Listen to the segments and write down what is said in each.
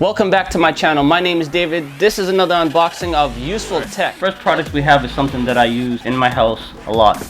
Welcome back to my channel. My name is David. This is another unboxing of useful tech. First product we have is something that I use in my house a lot.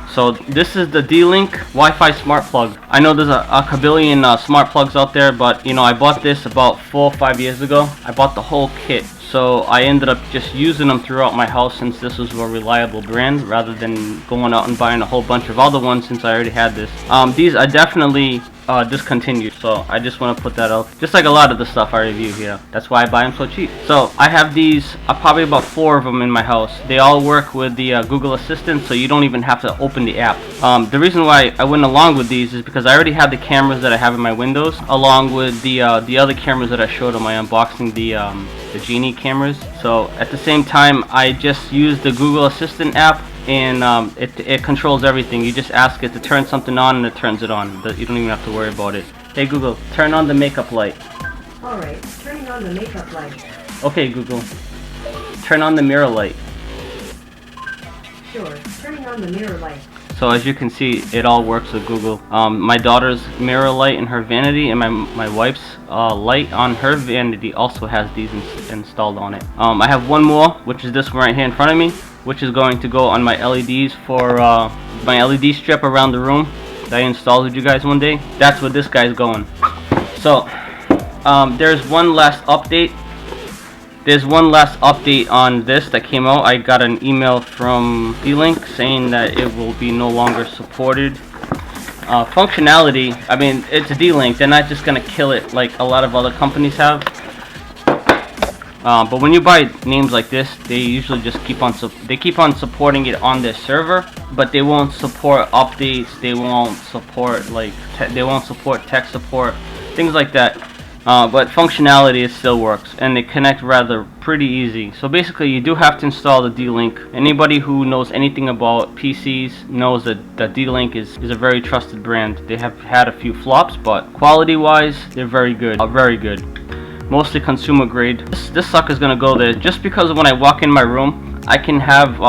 So this is the D-Link Wi-Fi smart plug. I know there's a kabillion smart plugs out there, but you know, I bought this about 4 or 5 years ago. I bought the whole kit. So I ended up just using them throughout my house since this was a reliable brand rather than going out and buying a whole bunch of other ones since I already had this. These are definitely discontinued, so I just want to put that out. Just like a lot of the stuff I review here. That's why I buy them so cheap. So I have these, probably about 4 of them in my house. They all work with the Google Assistant, so you don't even have to open the app. The reason why I went along with these is because I already have the cameras that I have in my windows, along with the other cameras that I showed on my unboxing, the Genie cameras. So at the same time, I just use the Google Assistant app, and it controls everything. You just ask it to turn something on and it turns it on. You don't even have to worry about it. Hey Google, turn on the makeup light. Alright, turning on the makeup light. Okay Google, turn on the mirror light. Sure, turning on the mirror light. So as you can see, it all works with Google. My daughter's mirror light in her vanity and my wife's light on her vanity also has these installed on it. I have one more, which is this one right here in front of me, which is going to go on my LEDs for my LED strip around the room that I installed with you guys one day. That's where this guy's going. So there's one last update. There's one last update on this that came out. I got an email from D-Link saying that it will be no longer supported. Functionality, I mean, it's a D-Link. They're not just gonna kill it like a lot of other companies have. But when you buy names like this, they usually just keep on supporting it on their server, but they won't support updates. They won't support they won't support tech support, things like that. But functionality, it still works, and they connect rather pretty easy. So basically, you do have to install the D-Link. Anybody who knows anything about PCs knows that the D-Link is a very trusted brand. They have had a few flops, but quality-wise, they're very good. Very good. Mostly consumer grade. This sucker's gonna go there just because when I walk in my room, I can have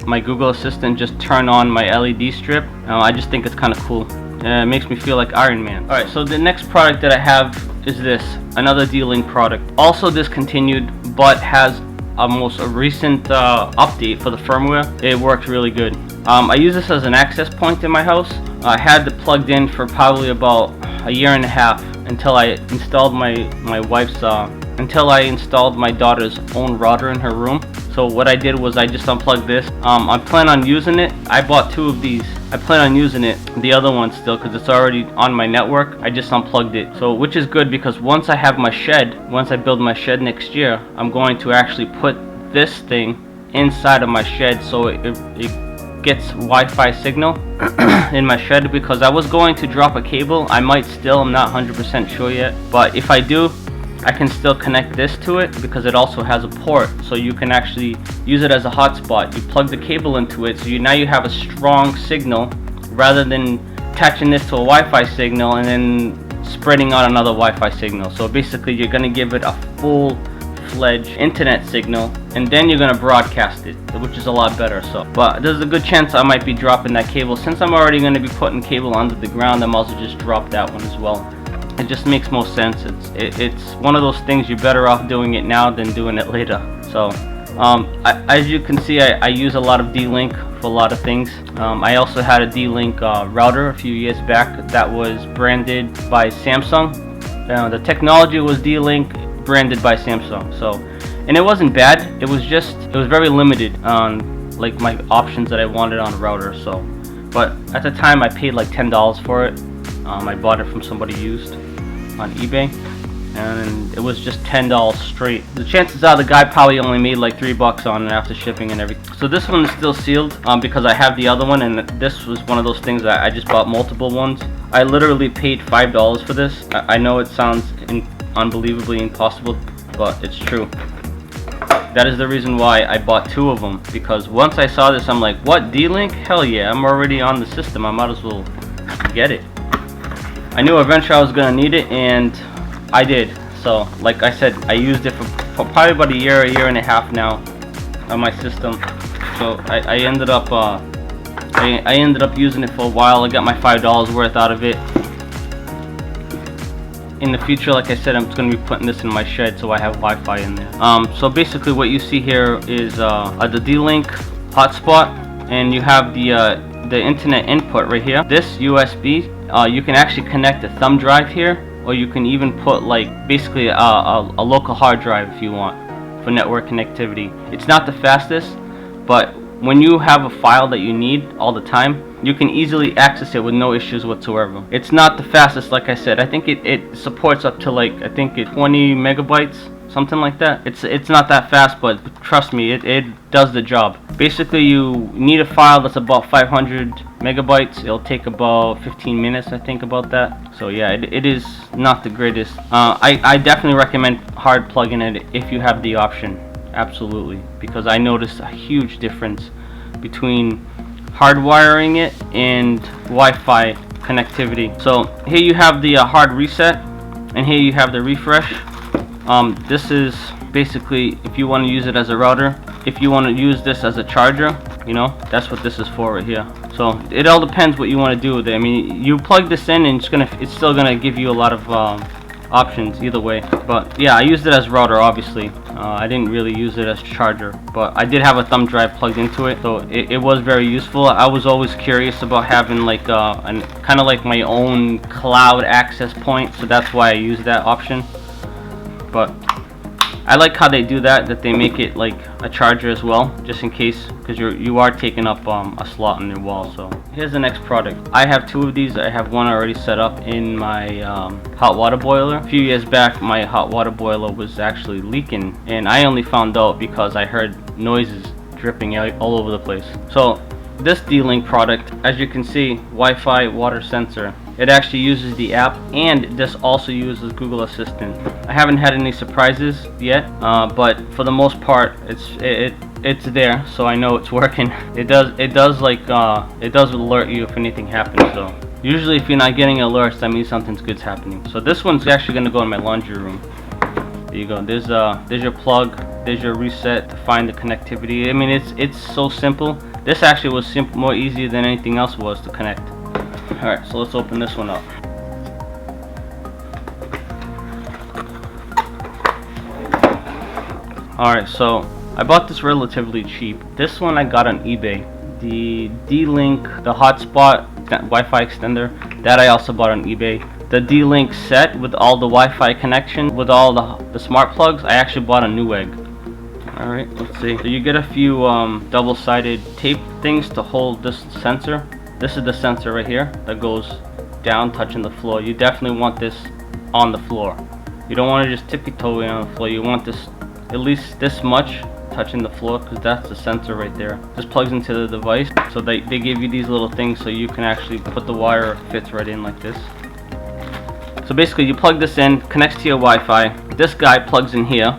my Google Assistant just turn on my LED strip. I just think it's kind of cool. It makes me feel like Iron Man. Alright, so the next product that I have is this, another D-Link product. Also discontinued, but has a recent update for the firmware. It works really good. I use this as an access point in my house. I had it plugged in for probably about a year and a half until I installed my wife's until I installed my daughter's own router in her room. So what I did was I just unplugged this. I plan on using it. I bought 2 of these. I plan on using it, the other one still, because it's already on my network. I just unplugged it. So which is good because once I have my shed, once I build my shed next year, I'm going to actually put this thing inside of my shed so it gets Wi-Fi signal in my shed, because I was going to drop a cable. I might still, I'm not 100% sure yet, but if I do, I can still connect this to it because it also has a port, so you can actually use it as a hotspot. You plug the cable into it, so now you have a strong signal rather than attaching this to a Wi-Fi signal and then spreading out another Wi-Fi signal. So basically you're going to give it a full-fledged internet signal, and then you're going to broadcast it, which is a lot better. So, but there's a good chance I might be dropping that cable. Since I'm already going to be putting cable under the ground, I'm also just drop that one as well. It just makes most sense. It's one of those things, you're better off doing it now than doing it later. So as you can see, I use a lot of D-Link for a lot of things. I also had a D-Link router a few years back that was branded by Samsung. The technology was D-Link, branded by Samsung. So, and it wasn't bad. It was very limited on like my options that I wanted on a router. So, but at the time I paid like $10 for it. I bought it from somebody used on eBay, and it was just $10 straight. The chances are the guy probably only made like $3 on it after shipping and everything. So this one is still sealed because I have the other one, and this was one of those things that I just bought multiple ones. I literally paid $5 for this. I know it sounds unbelievably impossible, but it's true. That is the reason why I bought 2 of them, because once I saw this, I'm like, what, D-Link? Hell yeah, I'm already on the system. I might as well get it. I knew eventually I was gonna need it, and I did. So like I said, I used it for probably about a year and a half now on my system. So I ended up I ended up using it for a while. I got my $5 worth out of it. in the future, like I said, I'm going to be putting this in my shed so I have Wi-Fi in there. So basically what you see here is the D-Link hotspot, and you have the internet input right here. This USB, you can actually connect a thumb drive here, or you can even put like basically a local hard drive if you want for network connectivity. It's not the fastest, but when you have a file that you need all the time, you can easily access it with no issues whatsoever. It's not the fastest, like I said. I think it supports up to like, I think 20 megabytes, something like that. It's not that fast, but trust me, it does the job. Basically, you need a file that's about 500 megabytes. It'll take about 15 minutes, I think, about that. So yeah, it is not the greatest. I definitely recommend hard plugging it if you have the option. Absolutely, because I noticed a huge difference between hardwiring it and Wi-Fi connectivity. So here you have the hard reset, and here you have the refresh. This is basically if you want to use it as a router. If you want to use this as a charger, you know, that's what this is for right here. So it all depends what you want to do with it. I mean, you plug this in and it's still gonna give you a lot of options either way. But yeah, I used it as router, obviously. I didn't really use it as charger, but I did have a thumb drive plugged into it, so it was very useful. I was always curious about having like kind of like my own cloud access point, so that's why I used that option. But I like how they do that they make it like a charger as well, just in case, because you are taking up a slot in your wall. So here's the next product. I have two of these. I have one already set up in my hot water boiler. A few years back, my hot water boiler was actually leaking, and I only found out because I heard noises dripping out all over the place. So this D-Link product, as you can see, Wi-Fi water sensor. It actually uses the app, and this also uses Google Assistant. I haven't had any surprises yet, but for the most part, it's there, so I know it's working. It does alert you if anything happens. So usually, if you're not getting alerts, that means something's good's happening. So this one's actually going to go in my laundry room. There you go. There's your plug. There's your reset to find the connectivity. I mean, it's so simple. This actually was more easier than anything else was to connect. Alright, so let's open this one up. Alright, so I bought this relatively cheap. This one I got on eBay. The D-Link, the hotspot Wi-Fi extender, that I also bought on eBay. The D-Link set with all the Wi-Fi connection, with all the smart plugs, I actually bought on Newegg. Alright, let's see. So you get a few double-sided tape things to hold this sensor. This is the sensor right here that goes down, touching the floor. You definitely want this on the floor. You don't want to just tippy-toe on the floor. You want this at least this much touching the floor, because that's the sensor right there. This plugs into the device, so they give you these little things so you can actually put the wire, fits right in like this. So basically you plug this in, connects to your Wi-Fi. This guy plugs in here.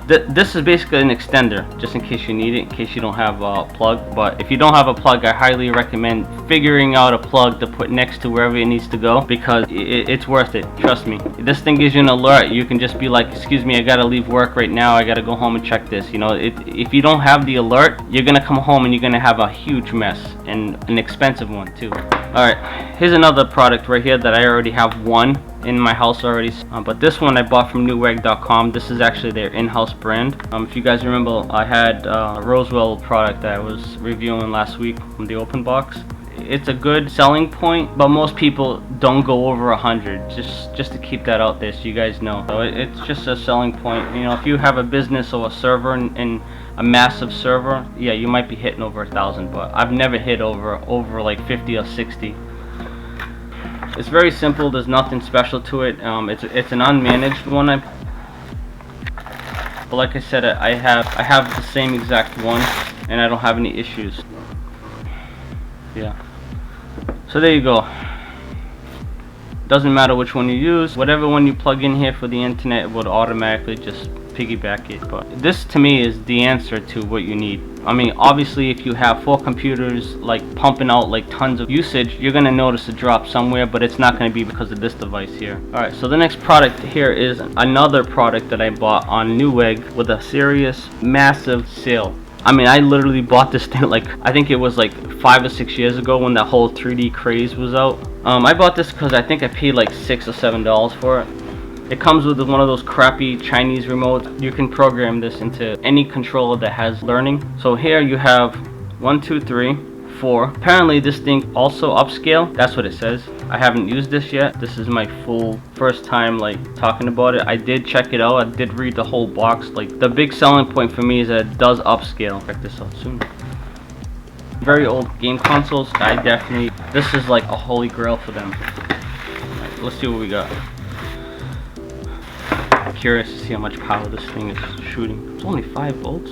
This is basically an extender, just in case you need it, in case you don't have a plug. But if you don't have a plug, I highly recommend figuring out a plug to put next to wherever it needs to go, because it's worth it, trust me. This thing gives you an alert. You can just be like, excuse me, I gotta leave work right now, I gotta go home and check this. You know, if you don't have the alert, you're gonna come home and you're gonna have a huge mess, and an expensive one too. Alright, here's another product right here that I already have one in my house already, but this one I bought from Newegg.com. This is actually their in-house brand. If you guys remember, I had a Rosewill product that I was reviewing last week from the open box. It's a good selling point, but most people don't go over 100, just to keep that out there so you guys know. So it's just a selling point. You know, if you have a business or a server and a massive server, yeah, you might be hitting over 1,000, but I've never hit over like 50 or 60. It's very simple. There's nothing special to it. It's an unmanaged one. But like I said, I have the same exact one, and I don't have any issues. Yeah. So there you go. Doesn't matter which one you use. Whatever one you plug in here for the internet, it would automatically just piggyback it. But this to me is the answer to what you need. I mean, obviously if you have 4 computers like pumping out like tons of usage, you're gonna notice a drop somewhere, but it's not gonna be because of this device here. Alright, so the next product here is another product that I bought on Newegg with a serious massive sale. I mean, I literally bought this thing like, I think it was like 5 or 6 years ago when that whole 3D craze was out. I bought this because I think I paid like $6 or $7 for it. It comes with one of those crappy Chinese remotes. You can program this into any controller that has learning. So here you have 1, 2, 3, 4. Apparently this thing also upscale. That's what it says. I haven't used this yet. This is my full first time like talking about it. I did check it out. I did read the whole box. Like the big selling point for me is that it does upscale. Check this out soon. Very old game consoles. This is like a holy grail for them. Right, let's see what we got. I'm curious to see how much power this thing is shooting. It's only 5 volts.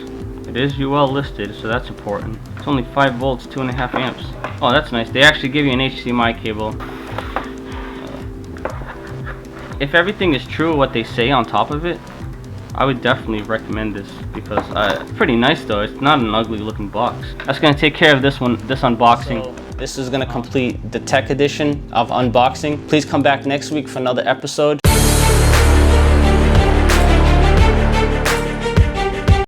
It is UL listed, so that's important. It's only 5 volts, 2.5 amps. Oh, that's nice. They actually give you an HDMI cable. If everything is true what they say on top of it, I would definitely recommend this because it's pretty nice though. It's not an ugly looking box. That's gonna take care of this unboxing. So this is gonna complete the tech edition of unboxing. Please come back next week for another episode.